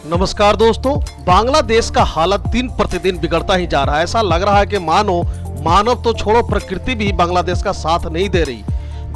नमस्कार दोस्तों, बांग्लादेश का हालत दिन प्रतिदिन बिगड़ता ही जा रहा है। ऐसा लग रहा है कि मानव तो छोड़ो, प्रकृति भी बांग्लादेश का साथ नहीं दे रही।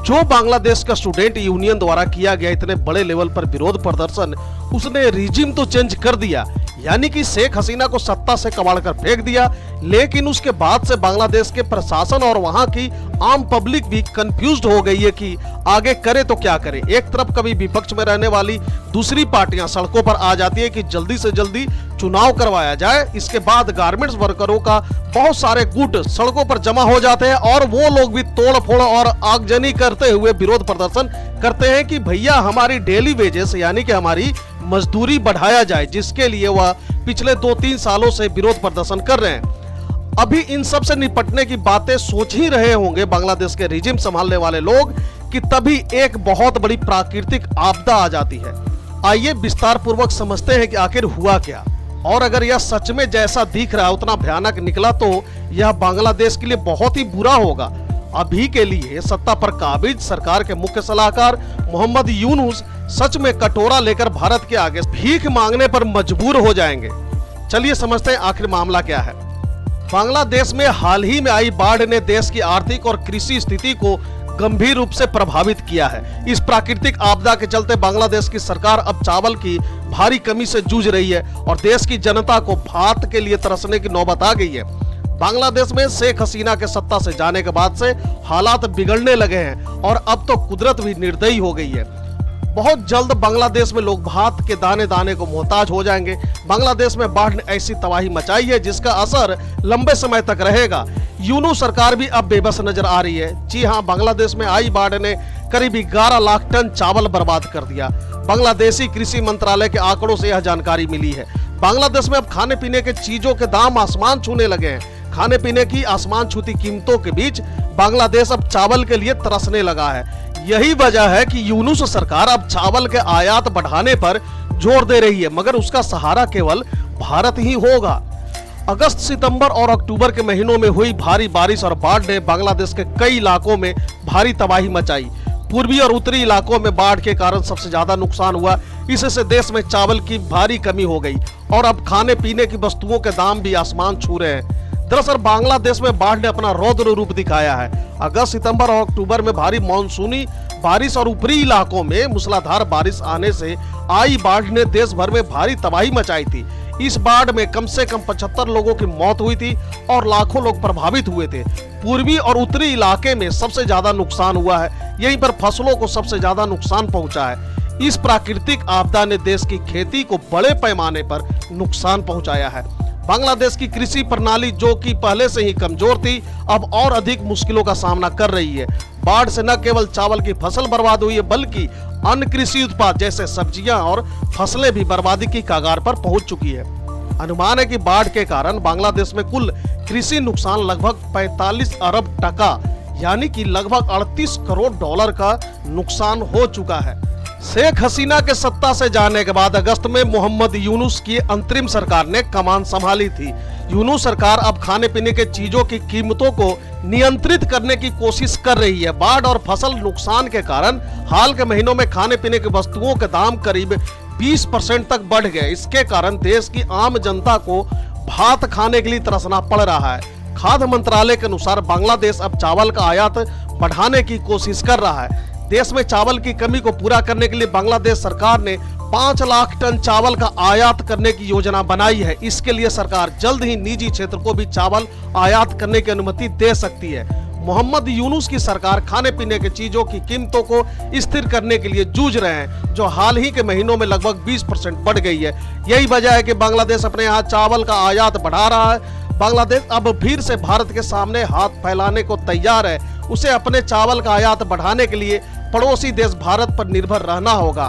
जो बांग्लादेश का स्टूडेंट यूनियन द्वारा किया गया इतने बड़े लेवल पर विरोध प्रदर्शन, उसने रिजिम तो चेंज कर दिया, यानी कि शेख हसीना को सत्ता से कबाड़ कर फेंक दिया। लेकिन उसके बाद से बांग्लादेश के प्रशासन और वहां की आम पब्लिक भी कंफ्यूज्ड हो गई है कि आगे करे तो क्या करे। एक तरफ कभी विपक्ष में रहने वाली दूसरी पार्टियां सड़कों पर आ जाती है कि जल्दी से जल्दी चुनाव करवाया जाए। इसके बाद गारमेंट्स वर्करों का बहुत सारे गुट सड़कों पर जमा हो जाते हैं और वो लोग भी तोड़ फोड़ और आगजनी करते हुए विरोध प्रदर्शन करते हैं कि भैया हमारी डेली वेजेस यानी कि हमारी मजदूरी बढ़ाया जाए, जिसके लिए वह पिछले 2-3 सालों से विरोध प्रदर्शन कर रहे हैं। अभी इन सब से निपटने की बातें सोच ही रहे होंगे बांग्लादेश के रिजिम संभालने वाले लोग कि तभी एक बहुत बड़ी प्राकृतिक आपदा आ जाती है। आइए विस्तार पूर्वक समझते हैं कि आखिर हुआ क्या, और अगर यह सच में जैसा दिख रहा है उतना भयानक निकला तो यह बांग्लादेश के लिए बहुत ही बुरा होगा। अभी के लिए सत्ता पर काबिज सरकार के मुख्य सलाहकार मोहम्मद यूनुस सच में कटोरा लेकर भारत के आगे भीख मांगने पर मजबूर हो जाएंगे। चलिए समझते हैं आखिर मामला क्या है। बांग्लादेश में हाल ही में आई बाढ़ ने देश की आर्थिक और कृषि स्थिति को गंभीर रूप से प्रभावित किया है। इस प्राकृतिक आपदा के चलते बांग्लादेश की सरकार अब चावल की भारी कमी से जूझ रही है और देश की जनता को भात के लिए तरसने की नौबत आ गई है। बांग्लादेश में शेख हसीना के सत्ता से जाने के बाद से हालात बिगड़ने लगे हैं और अब तो कुदरत भी निर्दयी हो गई है। बहुत जल्द बांग्लादेश में लोग भात के दाने दाने को मोहताज हो जाएंगे। बांग्लादेश में बाढ़ ने ऐसी तबाही मचाई है जिसका असर लंबे समय तक रहेगा। यूनूस सरकार भी अब बेबस नजर आ रही है। जी हां, बांग्लादेश में आई बाढ़ ने करीब 11 लाख टन चावल बर्बाद कर दिया। बांग्लादेशी कृषि मंत्रालय के आंकड़ों से यह जानकारी मिली है। बांग्लादेश में अब खाने पीने के चीजों के दाम आसमान छूने लगे हैं। खाने पीने की आसमान छूती कीमतों के बीच बांग्लादेश अब चावल के लिए तरसने लगा है। यही वजह है कि यूनुस सरकार अब चावल के आयात बढ़ाने पर जोर दे रही है, मगर उसका सहारा केवल भारत ही होगा। अगस्त, सितंबर और अक्टूबर के महीनों में हुई भारी बारिश और बाढ़ ने बांग्लादेश के कई इलाकों में भारी तबाही मचाई। पूर्वी और उत्तरी इलाकों में बाढ़ के कारण सबसे ज्यादा नुकसान हुआ। इससे देश में चावल की भारी कमी हो गई और अब खाने पीने की वस्तुओं के दाम भी आसमान छू रहे हैं। दरअसल बांग्लादेश में बाढ़ ने अपना रौद्र रूप दिखाया है। अगस्त, सितंबर और अक्टूबर में भारी मानसूनी बारिश और ऊपरी इलाकों में मूसलाधार बारिश आने से आई बाढ़ ने देश भर में भारी तबाही मचाई थी। इस बाढ़ में कम से कम 75 लोगों की मौत हुई थी और लाखों लोग प्रभावित हुए थे। पूर्वी और उत्तरी इलाके में सबसे ज्यादा नुकसान हुआ है। यहीं पर फसलों को सबसे ज्यादा नुकसान पहुंचा है। इस प्राकृतिक आपदा ने देश की खेती को बड़े पैमाने पर नुकसान पहुंचाया है। बांग्लादेश की कृषि प्रणाली, जो कि पहले से ही कमजोर थी, अब और अधिक मुश्किलों का सामना कर रही है। बाढ़ से न केवल चावल की फसल बर्बाद हुई है, बल्कि अन्य कृषि उत्पाद जैसे सब्जियां और फसलें भी बर्बादी की कगार पर पहुंच चुकी है। अनुमान है कि बाढ़ के कारण बांग्लादेश में कुल कृषि नुकसान लगभग 45 अरब टका यानी कि लगभग 38 करोड़ डॉलर का नुकसान हो चुका है। शेख हसीना के सत्ता से जाने के बाद अगस्त में मोहम्मद यूनुस की अंतरिम सरकार ने कमान संभाली थी। यूनुस सरकार अब खाने पीने के चीजों की कीमतों को नियंत्रित करने की कोशिश कर रही है। बाढ़ और फसल नुकसान के कारण हाल के महीनों में खाने पीने की वस्तुओं के दाम करीब 20% तक बढ़ गए। इसके कारण देश की आम जनता को भात खाने के लिए तरसना पड़ रहा है। खाद्य मंत्रालय के अनुसार बांग्लादेश अब चावल का आयात बढ़ाने की कोशिश कर रहा है। देश में चावल की कमी को पूरा करने के लिए बांग्लादेश सरकार ने 5 लाख टन चावल का आयात करने की योजना बनाई है। इसके लिए सरकार जल्द ही निजी क्षेत्र को भी चावल आयात करने की अनुमति दे सकती है। मोहम्मद यूनुस की सरकार खाने पीने के चीजों की कीमतों को स्थिर करने के लिए जूझ रहे हैं, जो हाल ही के महीनों में लगभग 20% बढ़ गई है। यही वजह है कि बांग्लादेश अपने यहाँ चावल का आयात बढ़ा रहा है। बांग्लादेश अब फिर से भारत के सामने हाथ फैलाने को तैयार है। उसे अपने चावल का आयात बढ़ाने के लिए पड़ोसी देश भारत पर निर्भर रहना होगा।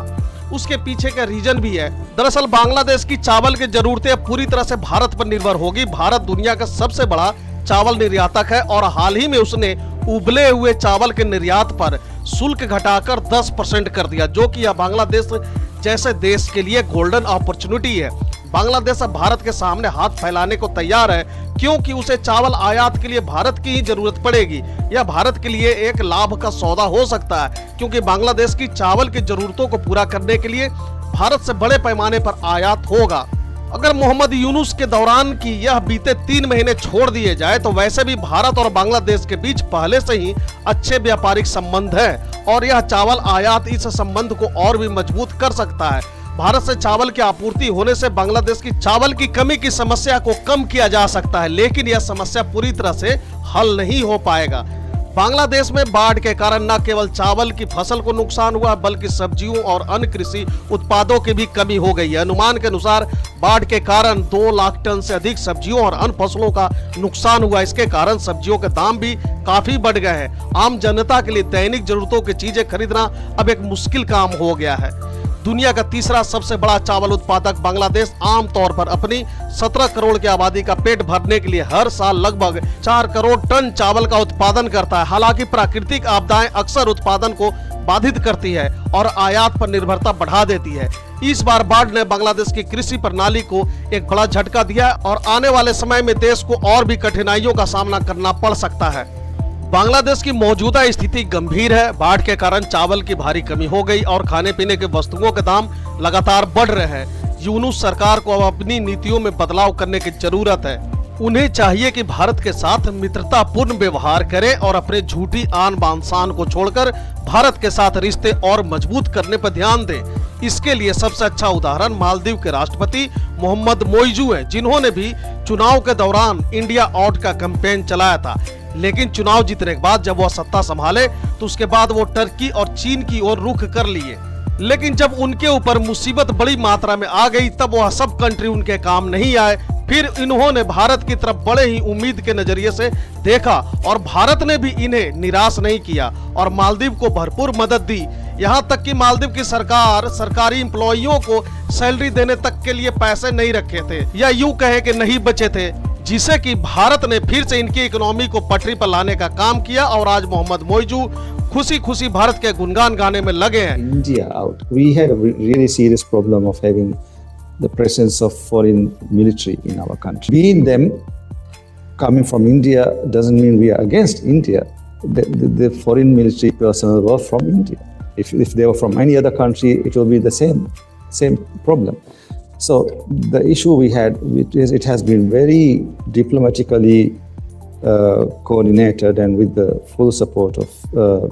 उसके पीछे का रीजन भी है। दरअसल बांग्लादेश की चावल की जरूरतें पूरी तरह से भारत पर निर्भर होगी। भारत दुनिया का सबसे बड़ा चावल निर्यातक है और हाल ही में उसने उबले हुए चावल के निर्यात पर शुल्क घटाकर 10% कर दिया, जो कि यह बांग्लादेश जैसे देश के लिए गोल्डन अपॉर्चुनिटी है। बांग्लादेश अब भारत के सामने हाथ फैलाने को तैयार है, क्योंकि उसे चावल आयात के लिए भारत की ही जरूरत पड़ेगी। यह भारत के लिए एक लाभ का सौदा हो सकता है, क्योंकि बांग्लादेश की चावल की जरूरतों को पूरा करने के लिए भारत से बड़े पैमाने पर आयात होगा। अगर मोहम्मद यूनुस के दौरान की यह बीते 3 महीने छोड़ दिए जाए तो वैसे भी भारत और बांग्लादेश के बीच पहले से ही अच्छे व्यापारिक संबंध है और यह चावल आयात इस संबंध को और भी मजबूत कर सकता है। भारत से चावल की आपूर्ति होने से बांग्लादेश की चावल की कमी की समस्या को कम किया जा सकता है, लेकिन यह समस्या पूरी तरह से हल नहीं हो पाएगा। बांग्लादेश में बाढ़ के कारण न केवल चावल की फसल को नुकसान हुआ बल्कि सब्जियों और अन्य कृषि उत्पादों की भी कमी हो गई है। अनुमान के अनुसार बाढ़ के कारण 2 लाख टन से अधिक सब्जियों और अन्य फसलों का नुकसान हुआ। इसके कारण सब्जियों के दाम भी काफी बढ़ गए हैं। आम जनता के लिए दैनिक जरूरतों की चीजें खरीदना अब एक मुश्किल काम हो गया है। दुनिया का तीसरा सबसे बड़ा चावल उत्पादक बांग्लादेश आमतौर पर अपनी 17 करोड़ की आबादी का पेट भरने के लिए हर साल लगभग 4 करोड़ टन चावल का उत्पादन करता है। हालांकि प्राकृतिक आपदाएं अक्सर उत्पादन को बाधित करती है और आयात पर निर्भरता बढ़ा देती है। इस बार बाढ़ ने बांग्लादेश की कृषि प्रणाली को एक बड़ा झटका दिया और आने वाले समय में देश को और भी कठिनाइयों का सामना करना पड़ सकता है। बांग्लादेश की मौजूदा स्थिति गंभीर है। बाढ़ के कारण चावल की भारी कमी हो गई और खाने पीने के वस्तुओं के दाम लगातार बढ़ रहे हैं। यूनुस सरकार को अब अपनी नीतियों में बदलाव करने की जरूरत है। उन्हें चाहिए कि भारत के साथ मित्रतापूर्ण व्यवहार करें और अपने झूठी आन बान शान को छोड़कर भारत के साथ रिश्ते और मजबूत करने पर ध्यान दें। इसके लिए सबसे अच्छा उदाहरण मालदीव के राष्ट्रपति मोहम्मद मोइजू है, जिन्होंने भी चुनाव के दौरान इंडिया आउट का कैंपेन चलाया था। लेकिन चुनाव जीतने के बाद जब वह सत्ता संभाले तो उसके बाद वो टर्की और चीन की ओर रुख कर लिए। लेकिन जब उनके ऊपर मुसीबत बड़ी मात्रा में आ गई तब वह सब कंट्री उनके काम नहीं आए। फिर इन्होंने भारत की तरफ बड़े ही उम्मीद के नजरिए से देखा और भारत ने भी इन्हें निराश नहीं किया और मालदीव को भरपूर मदद दी। यहाँ तक कि मालदीव की सरकार सरकारी एम्प्लॉइयों को सैलरी देने तक के लिए पैसे नहीं रखे थे या यूं कहे कि नहीं बचे थे, जिसे कि भारत ने फिर से इनकी इकोनॉमी को पटरी पर लाने का काम किया और आज मोहम्मद मोइजू खुशी खुशी भारत के गुणगान गाने में लगे हैं। India out. We had a really serious problem of having the presence of foreign military in our country. Being them coming from India doesn't mean we are against India. The foreign military personnel were from India. If they were from any other country, it will be the same problem. So the issue we had, it has been very diplomatically coordinated and with the full support of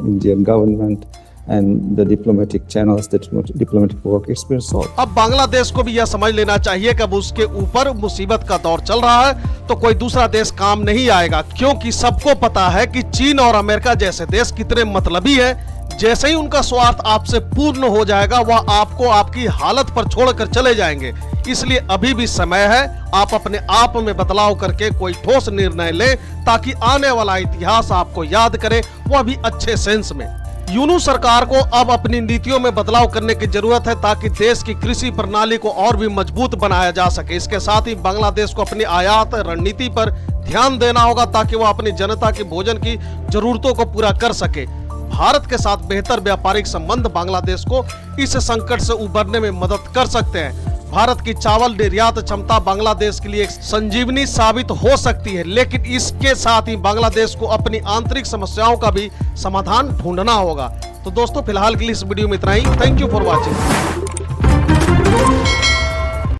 Indian government and the diplomatic channels, the diplomatic work, it's been solved. अब बांग्लादेश को भी यह समझ लेना चाहिए कि अब उसके ऊपर मुसीबत का दौर चल रहा है तो कोई दूसरा देश काम नहीं आएगा, क्योंकि सबको पता है कि चीन और अमेरिका जैसे देश कितने मतलबी है। जैसे ही उनका स्वार्थ आपसे पूर्ण हो जाएगा वह आपको आपकी हालत पर छोड़कर चले जाएंगे। इसलिए अभी भी समय है, आप अपने आप में बदलाव करके कोई ठोस निर्णय लें ताकि आने वाला इतिहास आपको याद करे, वह भी अच्छे सेंस में। यूनुस सरकार को अब अपनी नीतियों में बदलाव करने की जरूरत है ताकि देश की कृषि प्रणाली को और भी मजबूत बनाया जा सके। इसके साथ ही बांग्लादेश को अपनी आयात रणनीति पर ध्यान देना होगा ताकि वह अपनी जनता की भोजन की जरूरतों को पूरा कर सके। भारत के साथ बेहतर व्यापारिक संबंध बांग्लादेश को इस संकट से उबरने में मदद कर सकते हैं। भारत की चावल निर्यात क्षमता बांग्लादेश के लिए एक संजीवनी साबित हो सकती है, लेकिन इसके साथ ही बांग्लादेश को अपनी आंतरिक समस्याओं का भी समाधान ढूंढना होगा। तो दोस्तों फिलहाल के लिए इस वीडियो में इतना ही। Thank you for watching.